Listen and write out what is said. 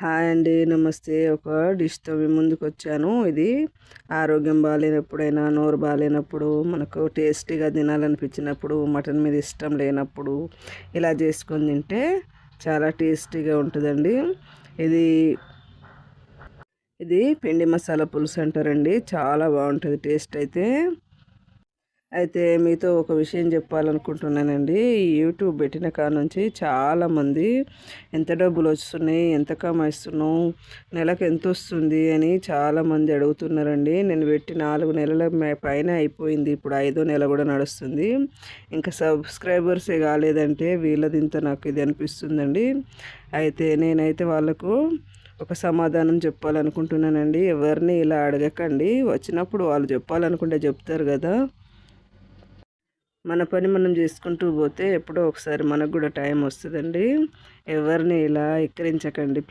Hi అండి, నమస్తే. ఒక డిష్తో మీ ముందుకు వచ్చాను. ఇది ఆరోగ్యం బాగాలేనప్పుడైనా, నోరు బాగాలేనప్పుడు, మనకు టేస్టీగా తినాలనిపించినప్పుడు, మటన్ మీద ఇష్టం లేనప్పుడు ఇలా చేసుకొని తింటే చాలా టేస్టీగా ఉంటుందండి. ఇది ఇది పిండి మసాలా పులుసు అంటారండి. చాలా బాగుంటుంది టేస్ట్ అయితే మీతో ఒక విషయం చెప్పాలనుకుంటున్నానండి. ఈ యూట్యూబ్ పెట్టిన కాడ నుంచి చాలామంది ఎంత డబ్బులు వస్తున్నాయి, ఎంత కమాయిస్తున్నావు, నెలకు ఎంత వస్తుంది అని చాలామంది అడుగుతున్నారండి. నేను పెట్టి 4 నెలల పైన అయిపోయింది. ఇప్పుడు 5వ నెల కూడా నడుస్తుంది. ఇంకా సబ్స్క్రైబర్సే కాలేదంటే వీళ్ళది ఇంత నాకు ఇది అనిపిస్తుందండి. అయితే నేనైతే వాళ్ళకు ఒక సమాధానం చెప్పాలనుకుంటున్నానండి. ఎవరిని ఇలా అడగకండి. వచ్చినప్పుడు వాళ్ళు చెప్పాలనుకుంటే చెప్తారు కదా. మన పని మనం చేసుకుంటూ పోతే ఎప్పుడో ఒకసారి మనకు కూడా టైం వస్తుందండి. ఎవరిని ఇలా ఎక్కిరించకండి.